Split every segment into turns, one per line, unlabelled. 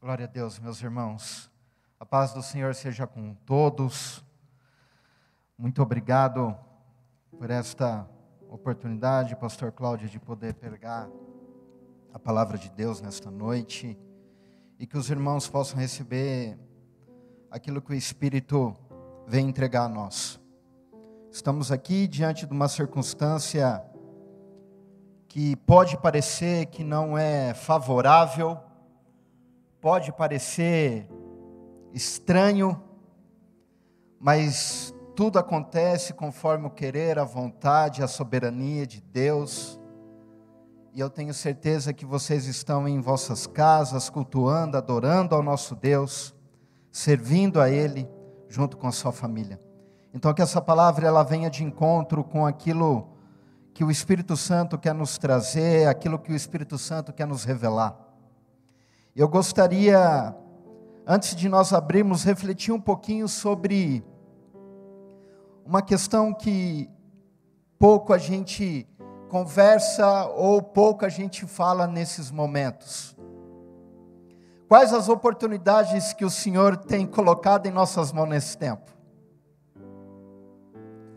Glória a Deus, meus irmãos. A paz do Senhor seja com todos. Muito obrigado por esta oportunidade, pastor Cláudio, de poder pregar a palavra de Deus nesta noite e que os irmãos possam receber aquilo que o Espírito vem entregar a nós. Estamos aqui diante de uma circunstância que pode parecer que não é favorável, pode parecer estranho, mas tudo acontece conforme o querer, a vontade, a soberania de Deus. E eu tenho certeza que vocês estão em vossas casas, cultuando, adorando ao nosso Deus, servindo a Ele, junto com a sua família. Então que essa palavra ela venha de encontro com aquilo que o Espírito Santo quer nos trazer, aquilo que o Espírito Santo quer nos revelar. Eu gostaria, antes de nós abrirmos, refletir um pouquinho sobre uma questão que pouco a gente conversa ou pouco a gente fala nesses momentos. Quais as oportunidades que o Senhor tem colocado em nossas mãos nesse tempo?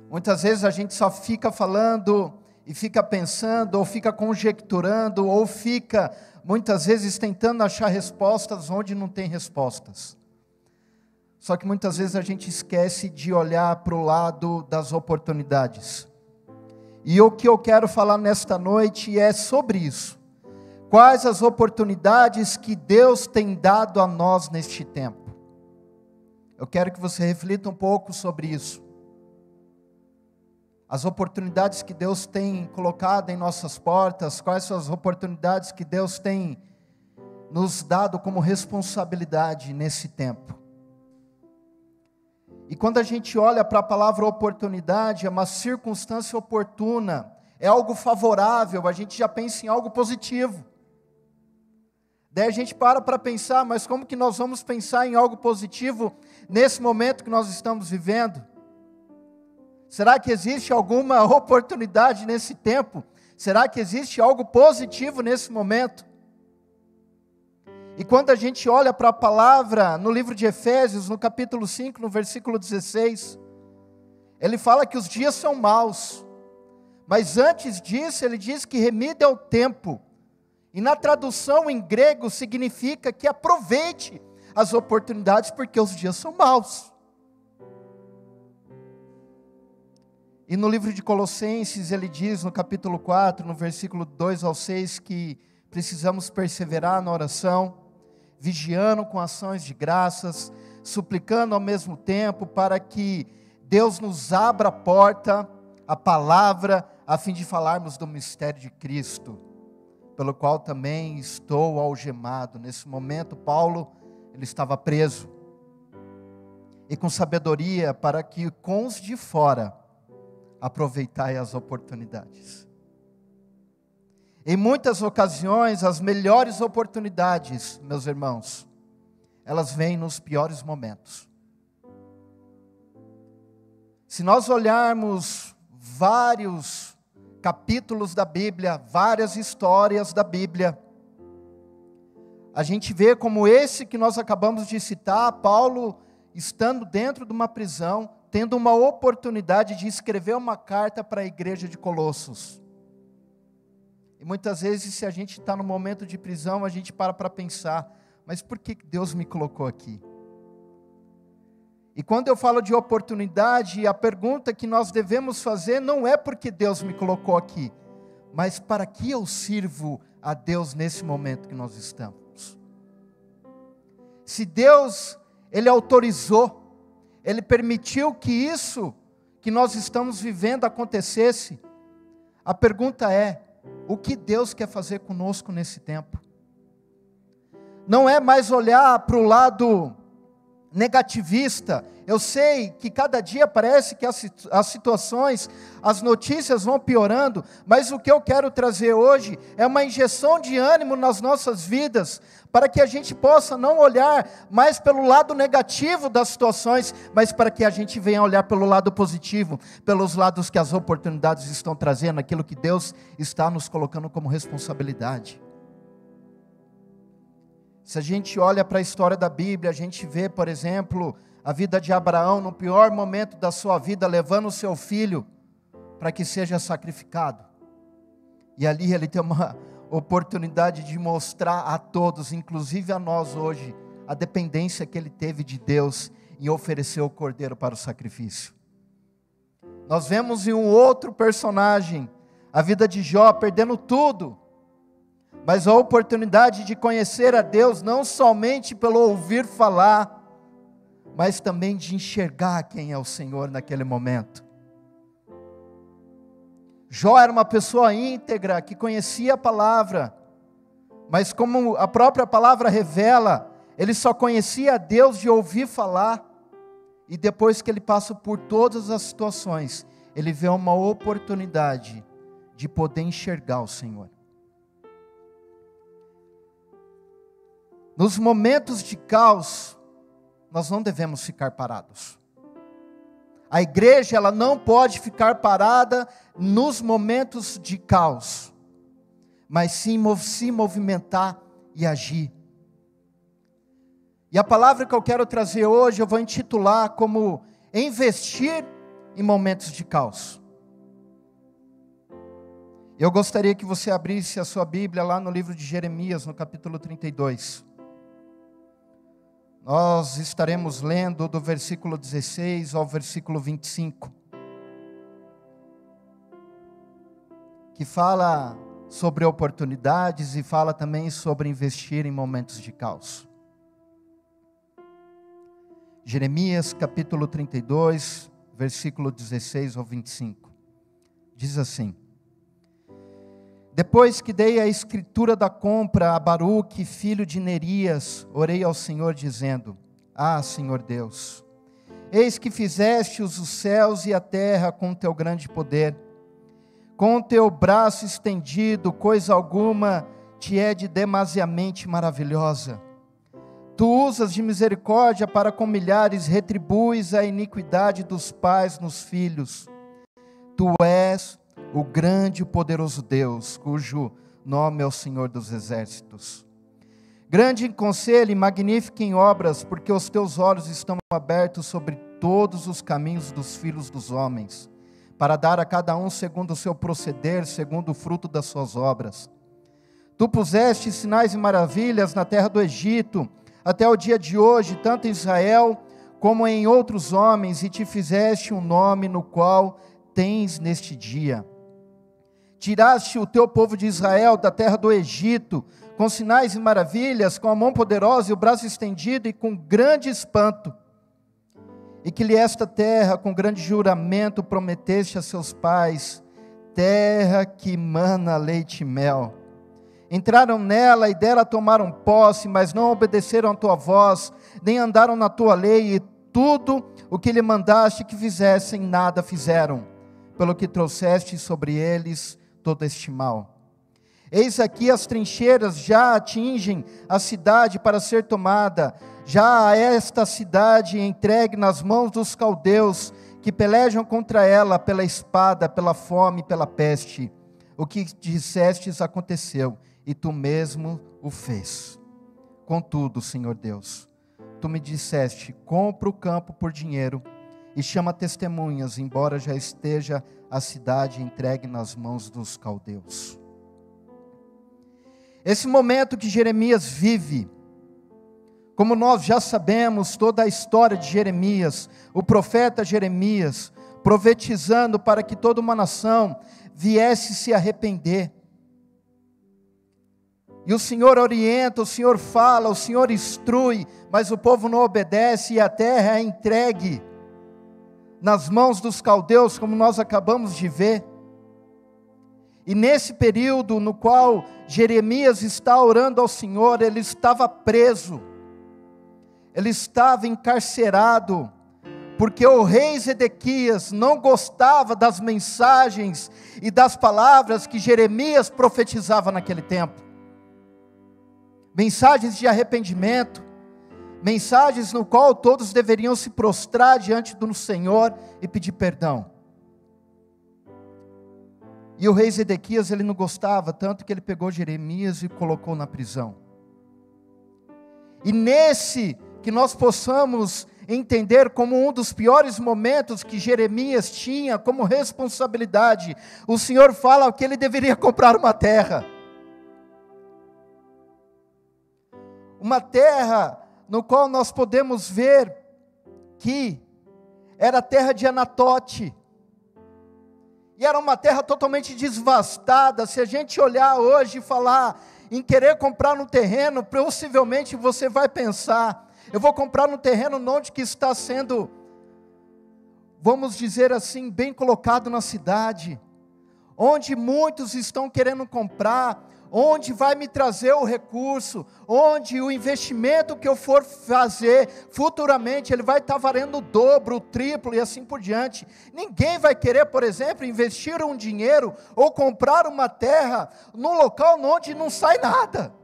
Muitas vezes a gente só fica falando e fica pensando, ou fica conjecturando, ou fica muitas vezes tentando achar respostas onde não tem respostas. Só que muitas vezes a gente esquece de olhar para o lado das oportunidades. E o que eu quero falar nesta noite é sobre isso. Quais as oportunidades que Deus tem dado a nós neste tempo? Eu quero que você reflita um pouco sobre isso. As oportunidades que Deus tem colocado em nossas portas, quais são as oportunidades que Deus tem nos dado como responsabilidade nesse tempo. E quando a gente olha para a palavra oportunidade, é uma circunstância oportuna, é algo favorável, a gente já pensa em algo positivo. Daí a gente para pensar, mas como que nós vamos pensar em algo positivo nesse momento que nós estamos vivendo? Será que existe alguma oportunidade nesse tempo? Será que existe algo positivo nesse momento? E quando a gente olha para a palavra no livro de Efésios, no capítulo 5, no versículo 16, ele fala que os dias são maus, mas antes disso ele diz que remida é o tempo, e na tradução em grego significa que aproveite as oportunidades porque os dias são maus. E no livro de Colossenses ele diz no capítulo 4, no versículo 2 ao 6, que precisamos perseverar na oração, vigiando com ações de graças, suplicando ao mesmo tempo para que Deus nos abra a porta, a palavra, a fim de falarmos do mistério de Cristo, pelo qual também estou algemado. Nesse momento Paulo, ele estava preso, e com sabedoria para que com os de fora, aproveitai as oportunidades. Em muitas ocasiões, as melhores oportunidades, meus irmãos, elas vêm nos piores momentos. Se nós olharmos vários capítulos da Bíblia, várias histórias da Bíblia, a gente vê como esse que nós acabamos de citar, Paulo estando dentro de uma prisão, tendo uma oportunidade de escrever uma carta para a igreja de Colossos. E muitas vezes, se a gente está no momento de prisão, a gente para pensar, mas por que Deus me colocou aqui? E quando eu falo de oportunidade, a pergunta que nós devemos fazer não é porque Deus me colocou aqui, mas para que eu sirvo a Deus nesse momento que nós estamos. Se Deus, Ele autorizou, Ele permitiu que isso que nós estamos vivendo acontecesse, a pergunta é, o que Deus quer fazer conosco nesse tempo? Não é mais olhar para o lado negativista. Eu sei que cada dia parece que as situações, as notícias vão piorando, mas o que eu quero trazer hoje é uma injeção de ânimo nas nossas vidas, para que a gente possa não olhar mais pelo lado negativo das situações, mas para que a gente venha olhar pelo lado positivo, pelos lados que as oportunidades estão trazendo, aquilo que Deus está nos colocando como responsabilidade. Se a gente olha para a história da Bíblia, a gente vê, por exemplo, a vida de Abraão no pior momento da sua vida, levando o seu filho para que seja sacrificado. E ali ele tem uma oportunidade de mostrar a todos, inclusive a nós hoje, a dependência que ele teve de Deus em oferecer o cordeiro para o sacrifício. Nós vemos em um outro personagem, a vida de Jó, perdendo tudo, mas a oportunidade de conhecer a Deus, não somente pelo ouvir falar, mas também de enxergar quem é o Senhor naquele momento. Jó era uma pessoa íntegra, que conhecia a palavra, mas como a própria palavra revela, ele só conhecia a Deus de ouvir falar, e depois que ele passa por todas as situações, ele vê uma oportunidade de poder enxergar o Senhor. Nos momentos de caos, nós não devemos ficar parados. A igreja, ela não pode ficar parada nos momentos de caos, mas sim se movimentar e agir. E a palavra que eu quero trazer hoje, eu vou intitular como investir em momentos de caos. Eu gostaria que você abrisse a sua Bíblia lá no livro de Jeremias, no capítulo 32. Nós estaremos lendo do versículo 16 ao versículo 25, que fala sobre oportunidades e fala também sobre investir em momentos de caos. Jeremias capítulo 32, versículo 16 ao 25, diz assim: Depois que dei a escritura da compra a Baruque, filho de Nerias, orei ao Senhor dizendo: Ah, Senhor Deus, eis que fizeste os céus e a terra com teu grande poder. Com o teu braço estendido, coisa alguma te é de demasiadamente maravilhosa. Tu usas de misericórdia para com milhares, retribuis a iniquidade dos pais nos filhos. Tu és o grande e poderoso Deus, cujo nome é o Senhor dos exércitos. Grande em conselho e magnífico em obras, porque os teus olhos estão abertos sobre todos os caminhos dos filhos dos homens, para dar a cada um segundo o seu proceder, segundo o fruto das suas obras. Tu puseste sinais e maravilhas na terra do Egito, até o dia de hoje, tanto em Israel como em outros homens, e te fizeste um nome no qual tens neste dia. Tiraste o teu povo de Israel da terra do Egito, com sinais e maravilhas, com a mão poderosa e o braço estendido e com grande espanto. E que lhe esta terra, com grande juramento, prometeste a seus pais, terra que mana leite e mel. Entraram nela e dela tomaram posse, mas não obedeceram a tua voz, nem andaram na tua lei, e tudo o que lhe mandaste que fizessem, nada fizeram, pelo que trouxeste sobre eles todo este mal. Eis aqui as trincheiras já atingem a cidade para ser tomada, já esta cidade entregue nas mãos dos caldeus, que pelejam contra ela pela espada, pela fome, pela peste. O que dissestes aconteceu, e tu mesmo o fez. Contudo, Senhor Deus, tu me disseste: compra o campo por dinheiro, e chama testemunhas, embora já esteja a cidade entregue nas mãos dos caldeus. Esse momento que Jeremias vive, como nós já sabemos, toda a história de Jeremias, o profeta Jeremias, profetizando para que toda uma nação viesse se arrepender. E o Senhor orienta, o Senhor fala, o Senhor instrui, mas o povo não obedece e a terra é entregue nas mãos dos caldeus, como nós acabamos de ver. E nesse período no qual Jeremias está orando ao Senhor, ele estava preso, ele estava encarcerado, porque o rei Zedequias não gostava das mensagens e das palavras que Jeremias profetizava naquele tempo. Mensagens de arrependimento, mensagens no qual todos deveriam se prostrar diante do Senhor e pedir perdão. E o rei Zedequias, ele não gostava, tanto que ele pegou Jeremias e colocou na prisão. E nesse que nós possamos entender como um dos piores momentos que Jeremias tinha como responsabilidade, o Senhor fala que ele deveria comprar uma terra. Uma terra no qual nós podemos ver que era a terra de Anatote. E era uma terra totalmente devastada. Se a gente olhar hoje e falar em querer comprar um terreno, possivelmente você vai pensar, eu vou comprar um terreno onde que está sendo, vamos dizer assim, bem colocado na cidade, onde muitos estão querendo comprar, onde vai me trazer o recurso, onde o investimento que eu for fazer, futuramente, ele vai estar valendo o dobro, o triplo e assim por diante. Ninguém vai querer, por exemplo, investir um dinheiro ou comprar uma terra num local onde não sai nada.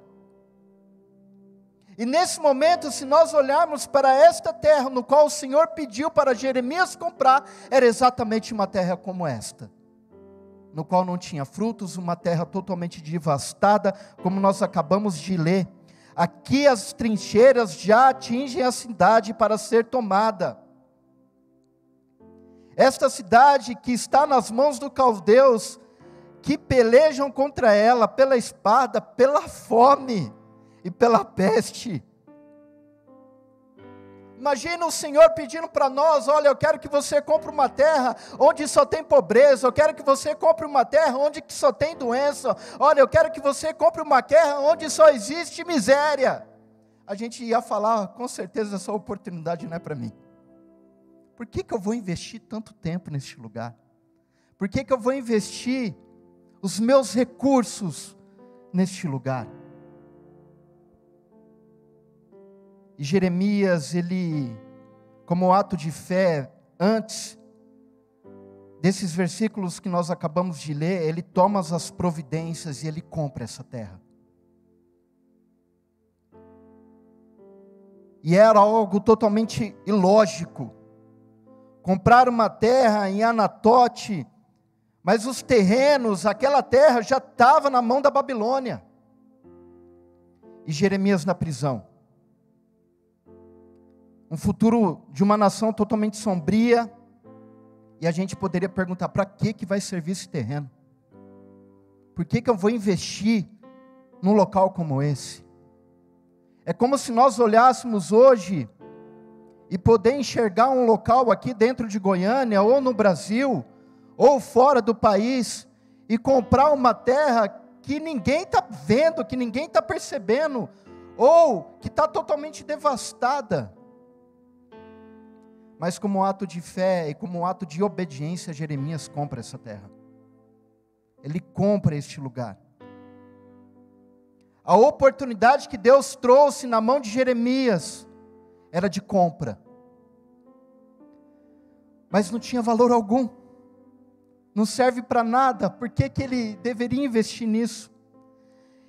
E nesse momento, se nós olharmos para esta terra, no qual o Senhor pediu para Jeremias comprar, era exatamente uma terra como esta, no qual não tinha frutos, uma terra totalmente devastada, como nós acabamos de ler. Aqui as trincheiras já atingem a cidade para ser tomada. Esta cidade que está nas mãos dos caldeus, que pelejam contra ela pela espada, pela fome e pela peste. Imagina o Senhor pedindo para nós, olha, eu quero que você compre uma terra onde só tem pobreza, eu quero que você compre uma terra onde só tem doença, olha, eu quero que você compre uma terra onde só existe miséria. A gente ia falar, com certeza essa oportunidade não é para mim. Por que eu vou investir tanto tempo neste lugar? Por que eu vou investir os meus recursos neste lugar? E Jeremias, ele, como ato de fé, antes desses versículos que nós acabamos de ler, ele toma as providências e ele compra essa terra. E era algo totalmente ilógico, comprar uma terra em Anatote, mas os terrenos, aquela terra já estava na mão da Babilônia. E Jeremias na prisão. Um futuro de uma nação totalmente sombria, e a gente poderia perguntar, para que vai servir esse terreno? Por que eu vou investir num local como esse? É como se nós olhássemos hoje, e poder enxergar um local aqui dentro de Goiânia, ou no Brasil, ou fora do país, e comprar uma terra que ninguém está vendo, que ninguém está percebendo, ou que está totalmente devastada. Mas como ato de fé e como ato de obediência, Jeremias compra essa terra. Ele compra este lugar. A oportunidade que Deus trouxe na mão de Jeremias era de compra. Mas não tinha valor algum. Não serve para nada. Por que ele deveria investir nisso?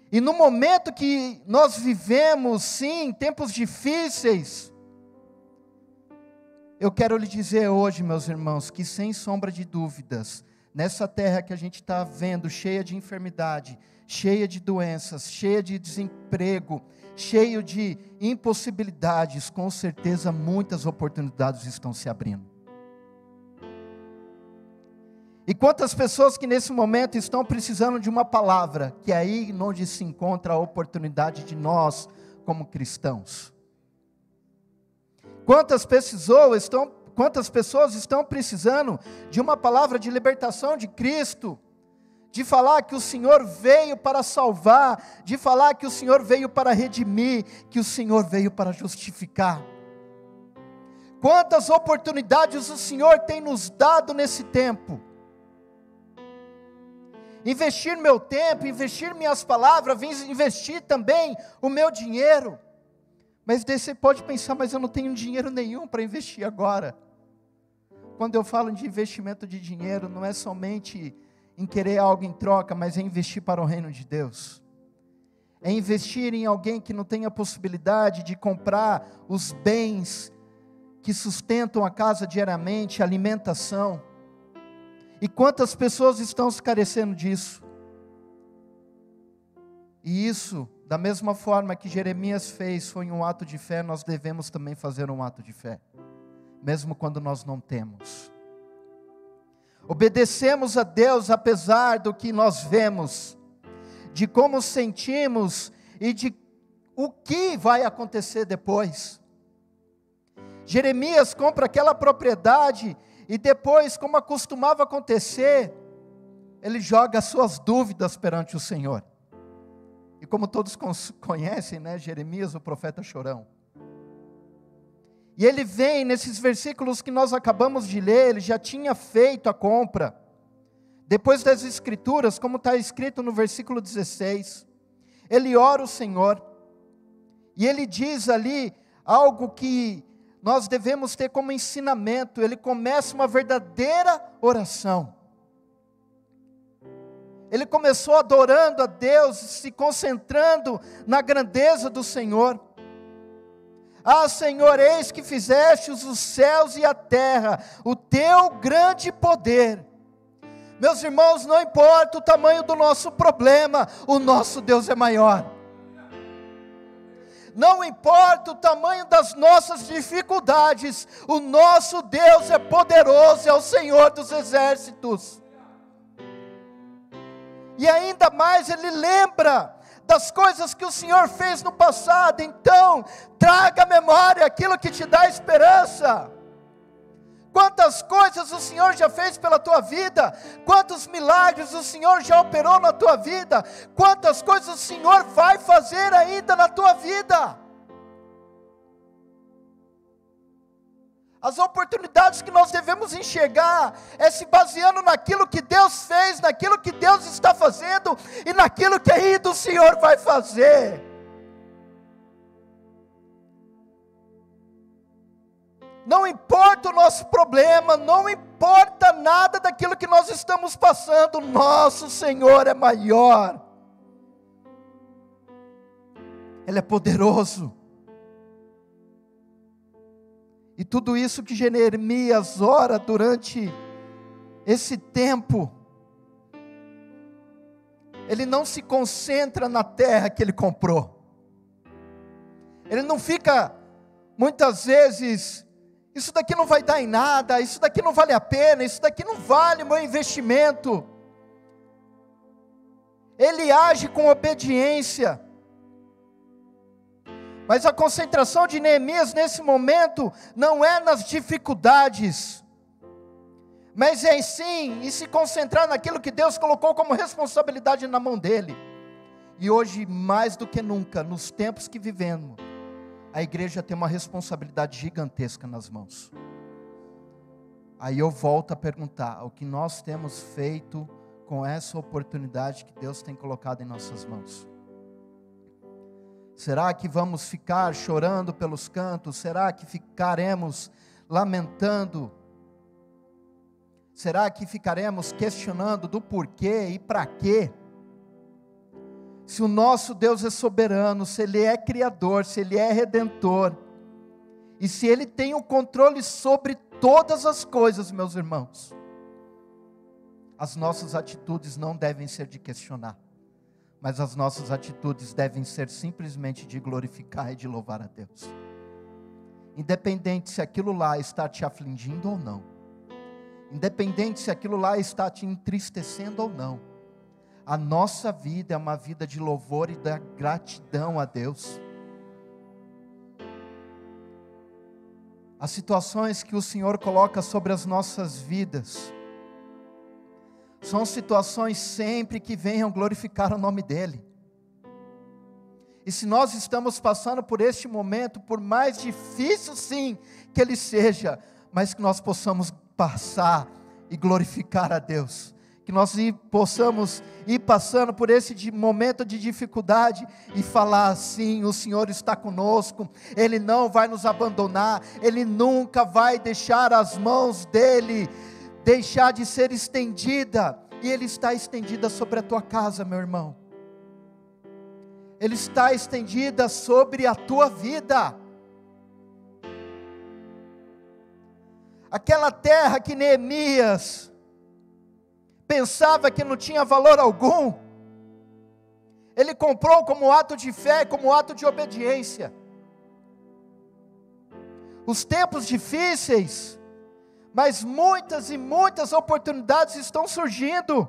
E no momento que nós vivemos, sim, tempos difíceis, eu quero lhe dizer hoje, meus irmãos, que sem sombra de dúvidas, nessa terra que a gente está vendo, cheia de enfermidade, cheia de doenças, cheia de desemprego, cheio de impossibilidades, com certeza muitas oportunidades estão se abrindo. E quantas pessoas que nesse momento estão precisando de uma palavra, que é aí onde se encontra a oportunidade de nós, como cristãos. Quantas pessoas estão precisando de uma palavra de libertação de Cristo, de falar que o Senhor veio para salvar, de falar que o Senhor veio para redimir, que o Senhor veio para justificar. Quantas oportunidades o Senhor tem nos dado nesse tempo? Investir meu tempo, investir minhas palavras, investir também o meu dinheiro. Mas daí você pode pensar, mas eu não tenho dinheiro nenhum para investir agora. Quando eu falo de investimento de dinheiro, não é somente em querer algo em troca, mas é investir para o reino de Deus. É investir em alguém que não tem a possibilidade de comprar os bens que sustentam a casa diariamente, alimentação. E quantas pessoas estão se carecendo disso? E isso Da mesma forma que Jeremias fez, foi um ato de fé, nós devemos também fazer um ato de fé, mesmo quando nós não temos. Obedecemos a Deus apesar do que nós vemos, de como sentimos e de o que vai acontecer depois. Jeremias compra aquela propriedade e depois, como acostumava acontecer, ele joga as suas dúvidas perante o Senhor. E como todos conhecem, né, Jeremias, o profeta chorão. E ele vem nesses versículos que nós acabamos de ler, ele já tinha feito a compra. Depois das escrituras, como está escrito no versículo 16, ele ora o Senhor. E ele diz ali algo que nós devemos ter como ensinamento. Ele começa uma verdadeira oração. Ele começou adorando a Deus, se concentrando na grandeza do Senhor. Ah, Senhor, eis que fizeste os céus e a terra, o teu grande poder. Meus irmãos, não importa o tamanho do nosso problema, o nosso Deus é maior. Não importa o tamanho das nossas dificuldades, o nosso Deus é poderoso, é o Senhor dos exércitos. E ainda mais ele lembra das coisas que o Senhor fez no passado. Então, traga à memória aquilo que te dá esperança. Quantas coisas o Senhor já fez pela tua vida, quantos milagres o Senhor já operou na tua vida, quantas coisas o Senhor vai fazer ainda na tua vida. As oportunidades que nós devemos enxergar é se baseando naquilo que Deus fez, naquilo que Deus está fazendo e naquilo que ainda o Senhor vai fazer. Não importa o nosso problema, não importa nada daquilo que nós estamos passando, nosso Senhor é maior. Ele é poderoso. E tudo isso que Jeremias ora durante esse tempo, ele não se concentra na terra que ele comprou. Ele não fica, muitas vezes, isso daqui não vai dar em nada, isso daqui não vale a pena, isso daqui não vale o meu investimento. Ele age com obediência. Mas a concentração de Neemias nesse momento não é nas dificuldades, mas é sim em se concentrar naquilo que Deus colocou como responsabilidade na mão dele. E hoje, mais do que nunca, nos tempos que vivemos, a igreja tem uma responsabilidade gigantesca nas mãos. Aí eu volto a perguntar, o que nós temos feito com essa oportunidade que Deus tem colocado em nossas mãos? Será que vamos ficar chorando pelos cantos? Será que ficaremos lamentando? Será que ficaremos questionando do porquê e para quê? Se o nosso Deus é soberano, se Ele é criador, se Ele é redentor, e se Ele tem o controle sobre todas as coisas, meus irmãos, as nossas atitudes não devem ser de questionar. Mas as nossas atitudes devem ser simplesmente de glorificar e de louvar a Deus. Independente se aquilo lá está te afligindo ou não. Independente se aquilo lá está te entristecendo ou não. A nossa vida é uma vida de louvor e da gratidão a Deus. As situações que o Senhor coloca sobre as nossas vidas são situações sempre que venham glorificar o nome dEle. E se nós estamos passando por este momento, por mais difícil sim que ele seja, mas que nós possamos passar e glorificar a Deus. Que nós possamos ir passando por esse momento de dificuldade e falar assim, o Senhor está conosco, Ele não vai nos abandonar, Ele nunca vai deixar as mãos dEle deixar de ser estendida, e Ele está estendida sobre a tua casa, meu irmão. Ele está estendida sobre a tua vida. Aquela terra que Neemias pensava que não tinha valor algum, Ele comprou como ato de fé, como ato de obediência. Os tempos difíceis, mas muitas e muitas oportunidades estão surgindo.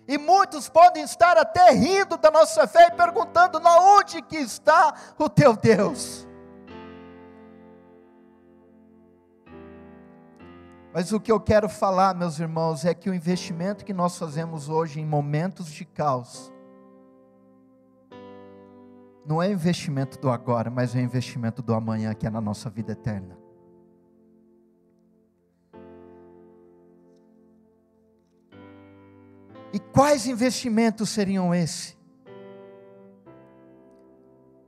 E muitos podem estar até rindo da nossa fé e perguntando: onde que está o teu Deus? Mas o que eu quero falar, meus irmãos, é que o investimento que nós fazemos hoje em momentos de caos, não é investimento do agora, mas é investimento do amanhã, que é na nossa vida eterna. E quais investimentos seriam esses?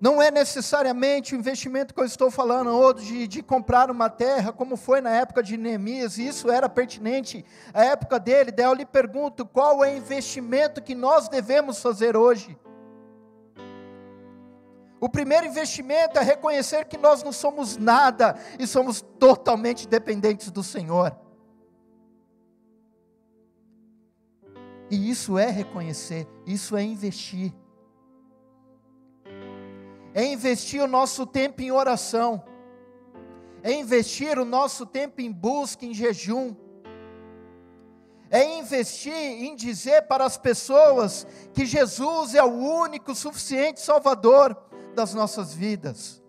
Não é necessariamente o investimento que eu estou falando, ou de comprar uma terra, como foi na época de Neemias, e isso era pertinente à época dele. Daí eu lhe pergunto, qual é o investimento que nós devemos fazer hoje? O primeiro investimento é reconhecer que nós não somos nada, e somos totalmente dependentes do Senhor. E isso é reconhecer, isso é investir. É investir o nosso tempo em oração, é investir o nosso tempo em busca, em jejum, é investir em dizer para as pessoas que Jesus é o único, suficiente Salvador das nossas vidas.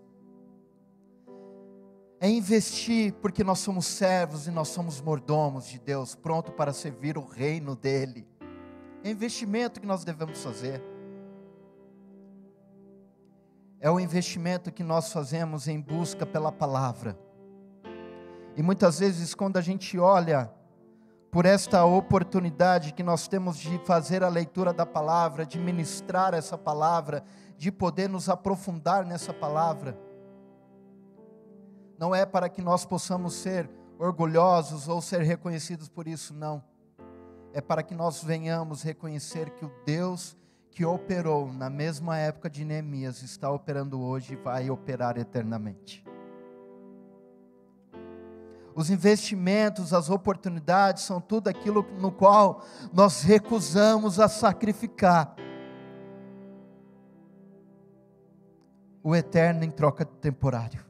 É investir porque nós somos servos e nós somos mordomos de Deus, pronto para servir o reino dEle. É investimento que nós devemos fazer. É o investimento que nós fazemos em busca pela palavra. E muitas vezes quando a gente olha por esta oportunidade que nós temos de fazer a leitura da palavra, de ministrar essa palavra, de poder nos aprofundar nessa palavra, não é para que nós possamos ser orgulhosos ou ser reconhecidos por isso, não. É para que nós venhamos reconhecer que o Deus que operou na mesma época de Neemias, está operando hoje e vai operar eternamente. Os investimentos, as oportunidades, são tudo aquilo no qual nós recusamos a sacrificar o eterno em troca do temporário.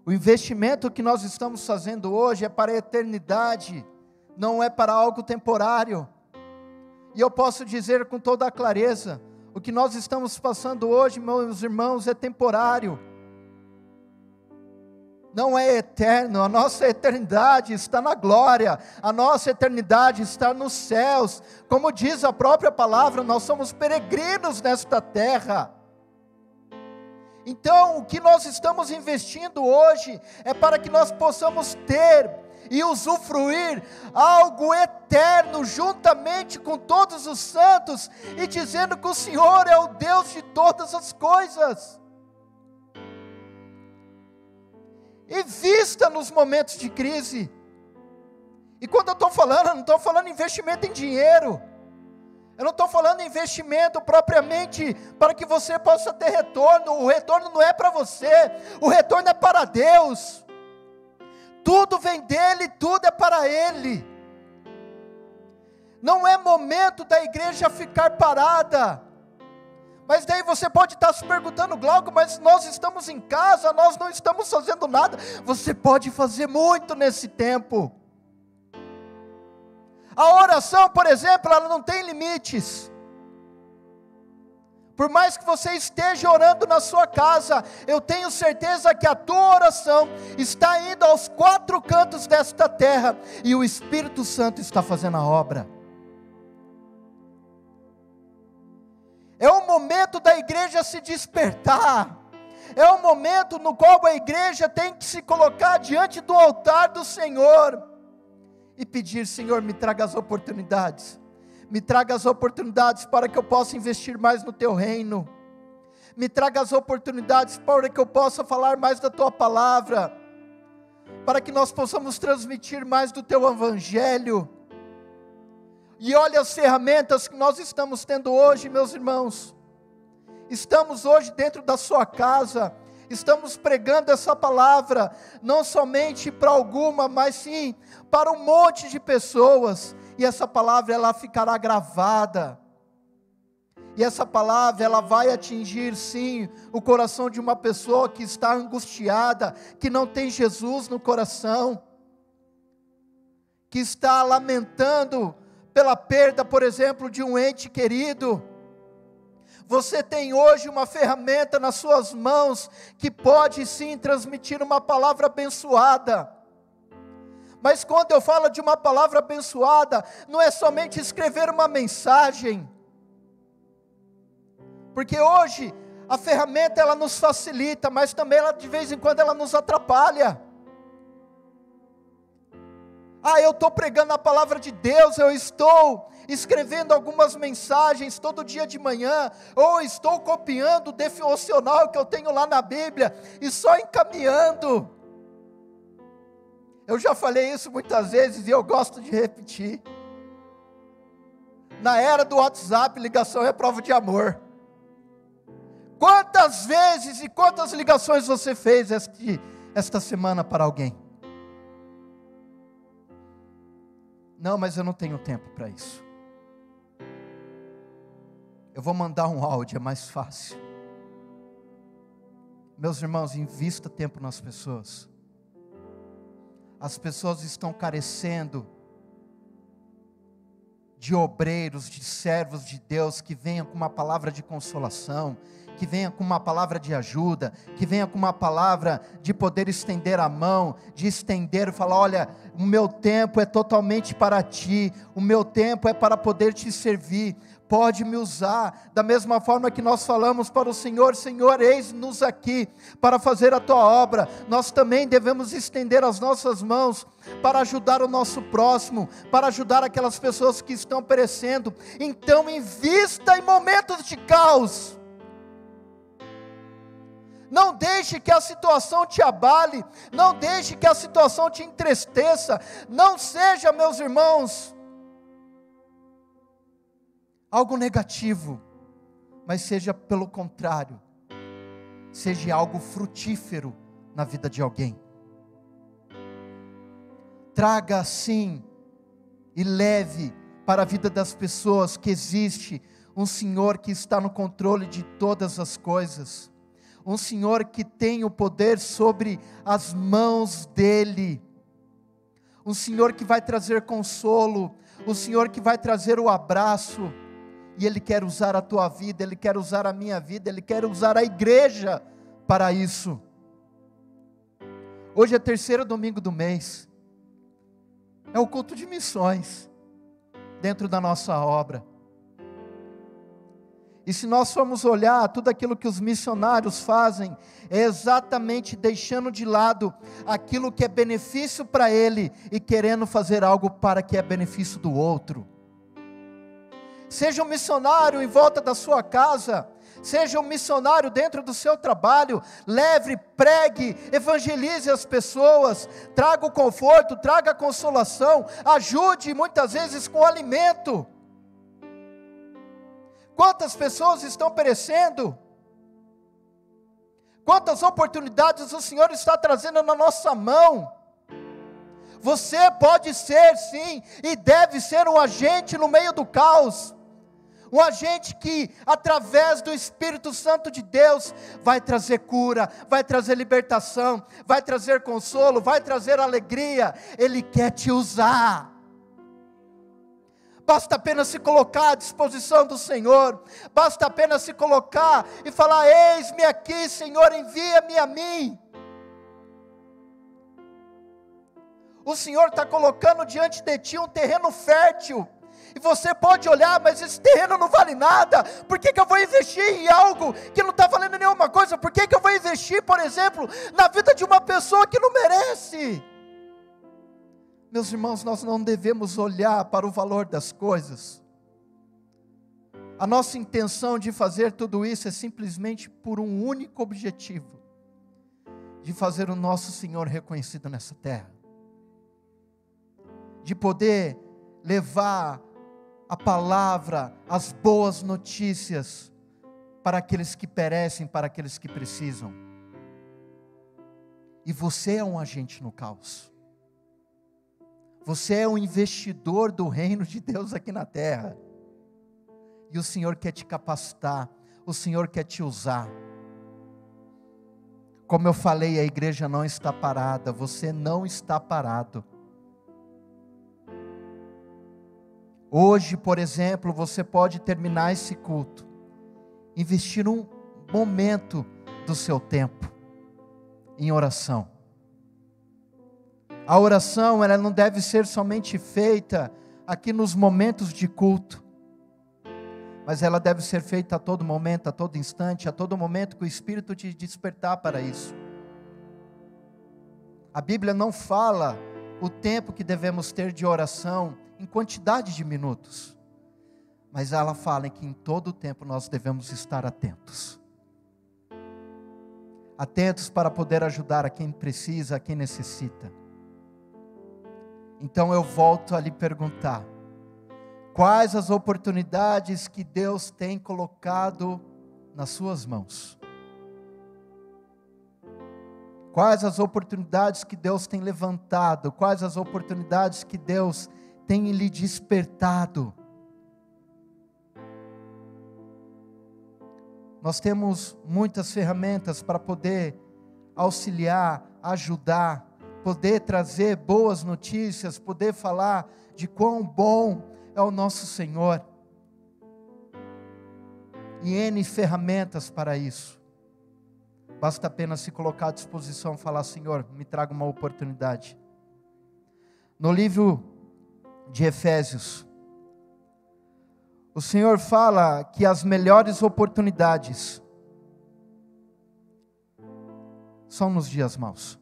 O investimento que nós estamos fazendo hoje é para a eternidade, não é para algo temporário. E eu posso dizer com toda a clareza, o que nós estamos passando hoje, meus irmãos, é temporário. Não é eterno, a nossa eternidade está na glória, a nossa eternidade está nos céus. Como diz a própria palavra, nós somos peregrinos nesta terra. Então, o que nós estamos investindo hoje, é para que nós possamos ter e usufruir algo eterno, juntamente com todos os santos, e dizendo que o Senhor é o Deus de todas as coisas. Invista nos momentos de crise. E quando eu estou falando, eu não estou falando investimento em dinheiro, eu não estou falando em investimento propriamente para que você possa ter retorno. O retorno não é para você, o retorno é para Deus. Tudo vem dEle, tudo é para Ele. Não é momento da igreja ficar parada. Mas daí você pode estar se perguntando: Glauco, mas nós estamos em casa, nós não estamos fazendo nada. Você pode fazer muito nesse tempo. A oração, por exemplo, ela não tem limites. Por mais que você esteja orando na sua casa, eu tenho certeza que a tua oração está indo aos 4 cantos desta terra, e o Espírito Santo está fazendo a obra. É o momento da igreja se despertar. É o momento no qual a igreja tem que se colocar diante do altar do Senhor e pedir: Senhor, me traga as oportunidades. Me traga as oportunidades para que eu possa investir mais no Teu reino. Me traga as oportunidades para que eu possa falar mais da Tua palavra. Para que nós possamos transmitir mais do Teu evangelho. E olha as ferramentas que nós estamos tendo hoje, meus irmãos. Estamos hoje dentro da sua casa. Estamos pregando essa palavra, não somente para alguma, mas sim para um monte de pessoas. e essa palavra ela ficará gravada. E essa palavra, ela vai atingir sim, o coração de uma pessoa que está angustiada, que não tem Jesus no coração, que está lamentando pela perda, por exemplo, de um ente querido. Você tem hoje uma ferramenta nas suas mãos, que pode sim transmitir uma palavra abençoada. Mas quando eu falo de uma palavra abençoada, não é somente escrever uma mensagem, porque hoje a ferramenta ela nos facilita, mas também ela, de vez em quando ela nos atrapalha. Eu estou pregando a palavra de Deus, eu estou escrevendo algumas mensagens todo dia de manhã, ou estou copiando o devocional que eu tenho lá na Bíblia, e só encaminhando. Eu já falei isso muitas vezes, e eu gosto de repetir. Na era do WhatsApp, ligação é prova de amor. Quantas vezes e quantas ligações você fez esta semana para alguém? Não, mas eu não tenho tempo para isso. Eu vou mandar um áudio, é mais fácil. Meus irmãos, invista tempo nas pessoas. As pessoas estão carecendo de obreiros, de servos de Deus, que venham com uma palavra de consolação, que venha com uma palavra de ajuda, que venha com uma palavra de poder estender a mão, de estender e falar: olha, o meu tempo é totalmente para ti, o meu tempo é para poder te servir, pode me usar, da mesma forma que nós falamos para o Senhor: Senhor, eis-nos aqui para fazer a tua obra. Nós também devemos estender as nossas mãos para ajudar o nosso próximo, para ajudar aquelas pessoas que estão perecendo. Então invista em momentos de caos. Não deixe que a situação te abale, não deixe que a situação te entristeça, não seja, meus irmãos, algo negativo, mas seja pelo contrário, seja algo frutífero na vida de alguém. Traga assim e leve para a vida das pessoas que existe um Senhor que está no controle de todas as coisas. Um Senhor que tem o poder sobre as mãos dEle, um Senhor que vai trazer consolo, um Senhor que vai trazer o abraço, e Ele quer usar a tua vida, Ele quer usar a minha vida, Ele quer usar a igreja para isso. Hoje é o terceiro domingo do mês, é o culto de missões, dentro da nossa obra. E se nós formos olhar, tudo aquilo que os missionários fazem, é exatamente deixando de lado aquilo que é benefício para ele, e querendo fazer algo para que é benefício do outro. Seja um missionário em volta da sua casa, seja um missionário dentro do seu trabalho, leve, pregue, evangelize as pessoas, traga o conforto, traga a consolação, ajude muitas vezes com alimento. Quantas pessoas estão perecendo? Quantas oportunidades o Senhor está trazendo na nossa mão? Você pode ser sim, e deve ser um agente no meio do caos. Um agente que, através do Espírito Santo de Deus, vai trazer cura, vai trazer libertação, vai trazer consolo, vai trazer alegria. Ele quer te usar. Basta apenas se colocar à disposição do Senhor, basta apenas se colocar e falar: eis-me aqui, Senhor, envia-me a mim. O Senhor está colocando diante de ti um terreno fértil, e você pode olhar: mas esse terreno não vale nada, por que eu vou investir em algo que não está valendo nenhuma coisa? Por que eu vou investir, por exemplo, na vida de uma pessoa que não merece? Meus irmãos, nós não devemos olhar para o valor das coisas. A nossa intenção de fazer tudo isso é simplesmente por um único objetivo: de fazer o nosso Senhor reconhecido nessa terra, de poder levar a palavra, as boas notícias para aqueles que perecem, para aqueles que precisam. E você é um agente no caos. Você é um investidor do reino de Deus aqui na terra. E o Senhor quer te capacitar, o Senhor quer te usar. Como eu falei, a igreja não está parada, você não está parado. Hoje, por exemplo, você pode terminar esse culto, investir um momento do seu tempo em oração. A oração, ela não deve ser somente feita aqui nos momentos de culto, mas ela deve ser feita a todo momento, a todo instante, a todo momento que o Espírito te despertar para isso. A Bíblia não fala o tempo que devemos ter de oração em quantidade de minutos, mas ela fala que em todo o tempo nós devemos estar atentos. Atentos para poder ajudar a quem precisa, a quem necessita. Então eu volto a lhe perguntar: quais as oportunidades que Deus tem colocado nas suas mãos? Quais as oportunidades que Deus tem levantado? Quais as oportunidades que Deus tem lhe despertado? Nós temos muitas ferramentas para poder auxiliar, ajudar, poder trazer boas notícias, poder falar de quão bom é o nosso Senhor. E N ferramentas para isso. Basta apenas se colocar à disposição e falar: Senhor, me traga uma oportunidade. No livro de Efésios, o Senhor fala que as melhores oportunidades são nos dias maus.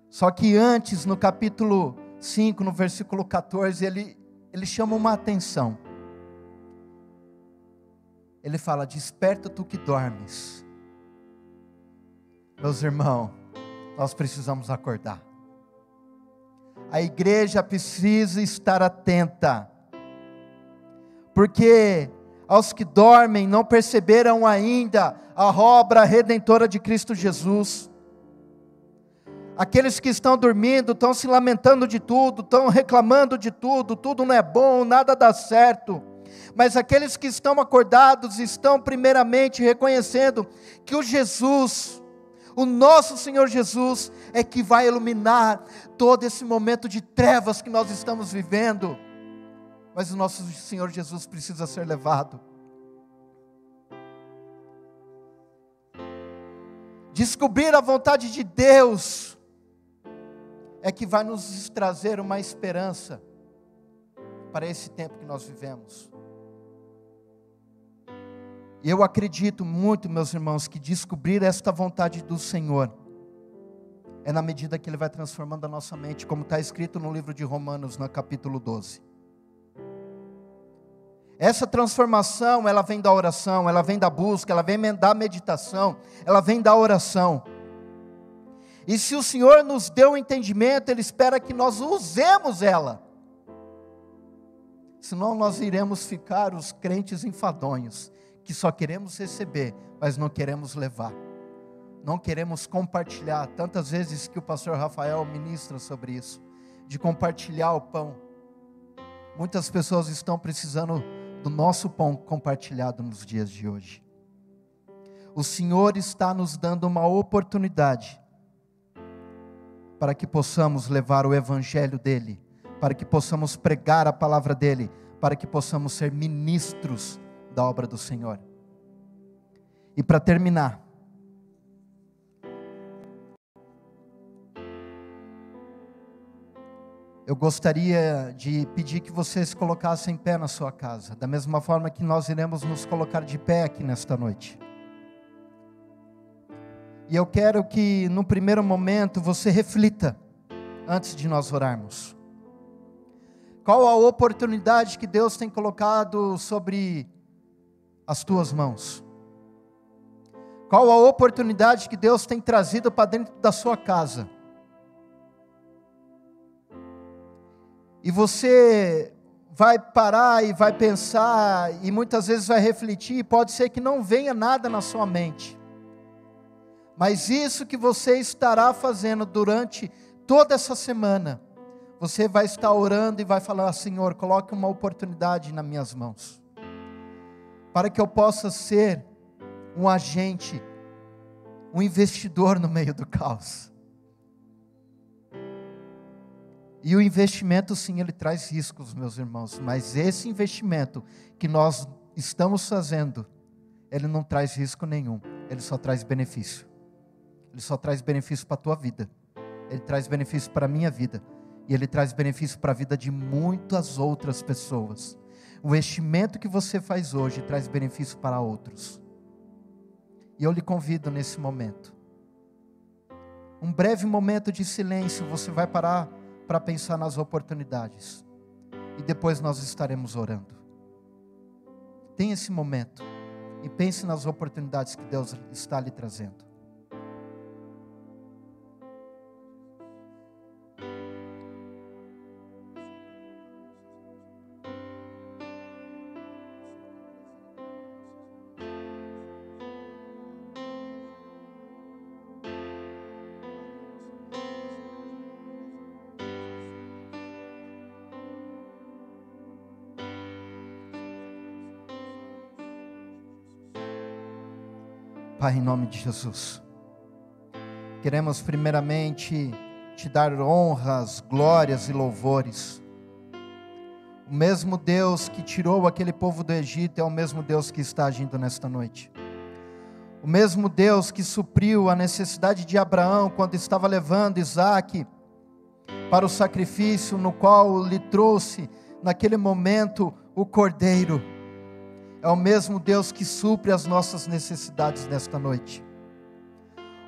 Só que antes, no capítulo 5, no versículo 14, ele chama uma atenção. Ele fala: desperta tu que dormes. Meus irmãos, nós precisamos acordar. A igreja precisa estar atenta, porque aos que dormem não perceberam ainda a obra redentora de Cristo Jesus. Aqueles que estão dormindo estão se lamentando de tudo, estão reclamando de tudo, tudo não é bom, nada dá certo. Mas aqueles que estão acordados estão primeiramente reconhecendo que o Jesus, o nosso Senhor Jesus, é que vai iluminar todo esse momento de trevas que nós estamos vivendo. Mas o nosso Senhor Jesus precisa ser levado. Descobrir a vontade de Deus é que vai nos trazer uma esperança para esse tempo que nós vivemos. E eu acredito muito, meus irmãos, que descobrir esta vontade do Senhor é na medida que Ele vai transformando a nossa mente, como está escrito no livro de Romanos, no capítulo 12. Essa transformação, ela vem da oração, ela vem da busca, ela vem da meditação, ela vem da oração. E se o Senhor nos deu o entendimento, Ele espera que nós usemos ela. Senão nós iremos ficar os crentes enfadonhos, que só queremos receber, mas não queremos levar. Não queremos compartilhar. Tantas vezes que o pastor Rafael ministra sobre isso, de compartilhar o pão. Muitas pessoas estão precisando do nosso pão compartilhado nos dias de hoje. O Senhor está nos dando uma oportunidade para que possamos levar o evangelho dEle, para que possamos pregar a palavra dEle, para que possamos ser ministros da obra do Senhor. E para terminar, eu gostaria de pedir que vocês se colocassem em pé na sua casa, da mesma forma que nós iremos nos colocar de pé aqui nesta noite. E eu quero que no primeiro momento você reflita, antes de nós orarmos. Qual a oportunidade que Deus tem colocado sobre as tuas mãos? Qual a oportunidade que Deus tem trazido para dentro da sua casa? E você vai parar e vai pensar, e muitas vezes vai refletir, e pode ser que não venha nada na sua mente. Mas isso que você estará fazendo durante toda essa semana, você vai estar orando e vai falar: Senhor, coloque uma oportunidade nas minhas mãos, para que eu possa ser um agente, um investidor no meio do caos. E o investimento, sim, ele traz riscos, meus irmãos, mas esse investimento que nós estamos fazendo, ele não traz risco nenhum, ele só traz benefício. Ele só traz benefício para a tua vida, ele traz benefício para a minha vida, e ele traz benefício para a vida de muitas outras pessoas. O investimento que você faz hoje traz benefício para outros. E eu lhe convido nesse momento, um breve momento de silêncio, você vai parar para pensar nas oportunidades, e depois nós estaremos orando. Tenha esse momento, e pense nas oportunidades que Deus está lhe trazendo. Pai, em nome de Jesus, queremos primeiramente te dar honras, glórias e louvores. O mesmo Deus que tirou aquele povo do Egito é o mesmo Deus que está agindo nesta noite. O mesmo Deus que supriu a necessidade de Abraão quando estava levando Isaque para o sacrifício, no qual lhe trouxe naquele momento o cordeiro. É o mesmo Deus que supre as nossas necessidades nesta noite.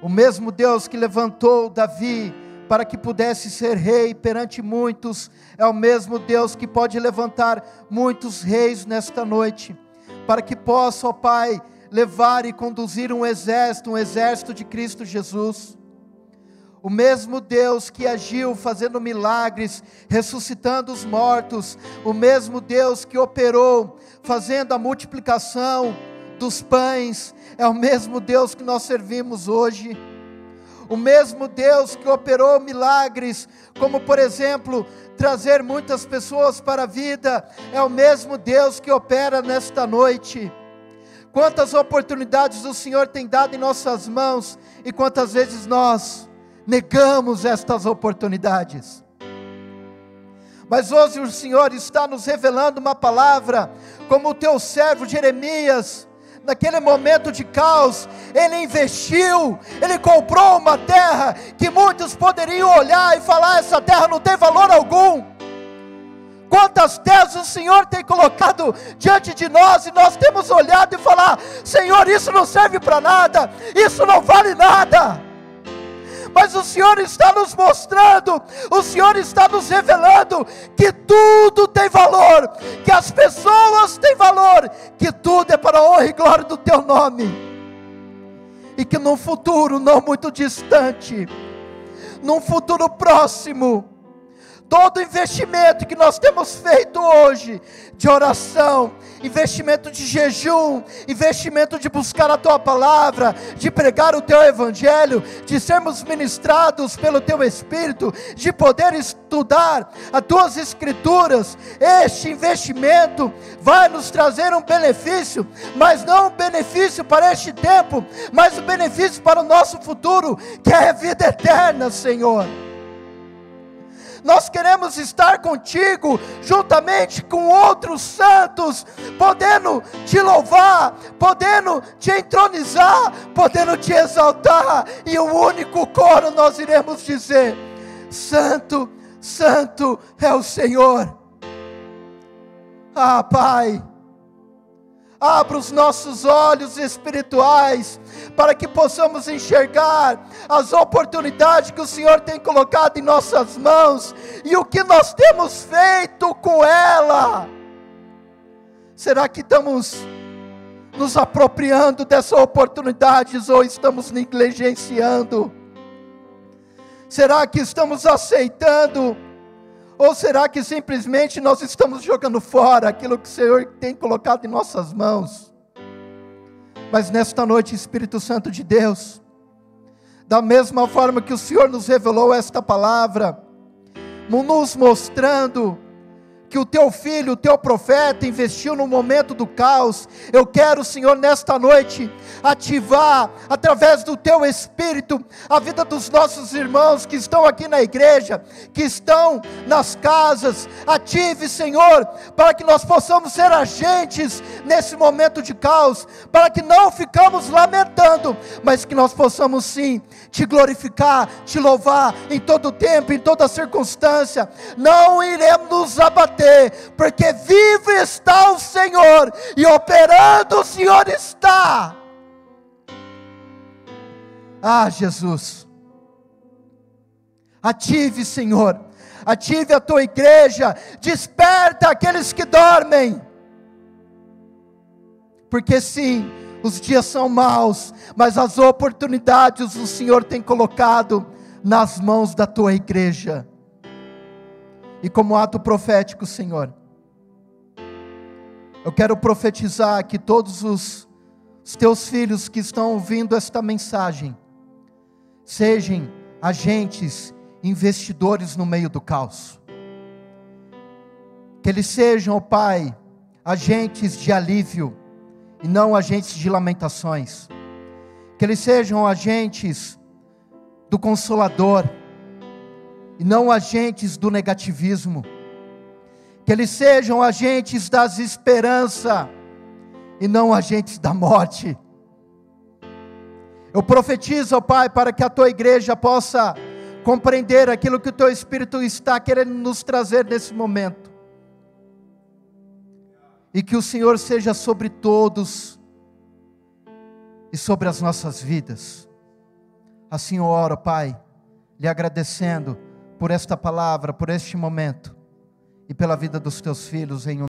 O mesmo Deus que levantou Davi para que pudesse ser rei perante muitos, é o mesmo Deus que pode levantar muitos reis nesta noite, para que possa, ó Pai, levar e conduzir um exército de Cristo Jesus. O mesmo Deus que agiu fazendo milagres, ressuscitando os mortos, o mesmo Deus que operou, fazendo a multiplicação dos pães, é o mesmo Deus que nós servimos hoje. O mesmo Deus que operou milagres, como por exemplo, trazer muitas pessoas para a vida, é o mesmo Deus que opera nesta noite. Quantas oportunidades o Senhor tem dado em nossas mãos, e quantas vezes nós negamos estas oportunidades. Mas hoje o Senhor está nos revelando uma palavra, como o teu servo Jeremias, naquele momento de caos, ele investiu, ele comprou uma terra, que muitos poderiam olhar e falar: essa terra não tem valor algum. Quantas terras o Senhor tem colocado diante de nós, e nós temos olhado e falar: Senhor, isso não serve para nada, isso não vale nada. Mas o Senhor está nos mostrando, o Senhor está nos revelando que tudo tem valor, que as pessoas têm valor, que tudo é para a honra e glória do teu nome, e que num futuro não muito distante, num futuro próximo, todo investimento que nós temos feito hoje, de oração, investimento de jejum, investimento de buscar a tua palavra, de pregar o teu evangelho, de sermos ministrados pelo teu Espírito, de poder estudar as tuas escrituras, este investimento vai nos trazer um benefício, mas não um benefício para este tempo, mas um benefício para o nosso futuro, que é a vida eterna, Senhor. Nós queremos estar contigo, juntamente com outros santos, podendo te louvar, podendo te entronizar, podendo te exaltar, e o único coro nós iremos dizer: Santo, Santo é o Senhor. Ah, Pai, abra os nossos olhos espirituais, para que possamos enxergar as oportunidades que o Senhor tem colocado em nossas mãos, e o que nós temos feito com ela. Será que estamos nos apropriando dessas oportunidades, ou estamos negligenciando? Será que estamos aceitando, ou será que simplesmente nós estamos jogando fora aquilo que o Senhor tem colocado em nossas mãos? Mas nesta noite, Espírito Santo de Deus, Da mesma forma que o Senhor nos revelou esta palavra, nos mostrando que o teu filho, o teu profeta, investiu no momento do caos. Eu quero, Senhor, nesta noite, ativar, através do teu Espírito, a vida dos nossos irmãos que estão aqui na igreja, que estão nas casas. Ative, Senhor, para que nós possamos ser agentes nesse momento de caos, para que não ficamos lamentando, mas que nós possamos sim, te glorificar, te louvar, em todo tempo, em toda circunstância. Não iremos nos abater, porque vivo está o Senhor, e operando o Senhor está. Ah, Jesus, ative, Senhor, ative a tua igreja, desperta aqueles que dormem, porque sim, os dias são maus, mas as oportunidades o Senhor tem colocado nas mãos da tua igreja. E como ato profético, Senhor, eu quero profetizar que todos os teus filhos que estão ouvindo esta mensagem, sejam agentes, investidores no meio do caos. Que eles sejam, ó Pai, agentes de alívio, e não agentes de lamentações. Que eles sejam agentes do Consolador, e não agentes do negativismo. Que eles sejam agentes das esperanças, e não agentes da morte. Eu profetizo, ó Pai, para que a tua igreja possa compreender aquilo que o teu Espírito está querendo nos trazer nesse momento. E que o Senhor seja sobre todos, e sobre as nossas vidas. Assim eu oro, Pai, lhe agradecendo por esta palavra, por este momento, e pela vida dos teus filhos, em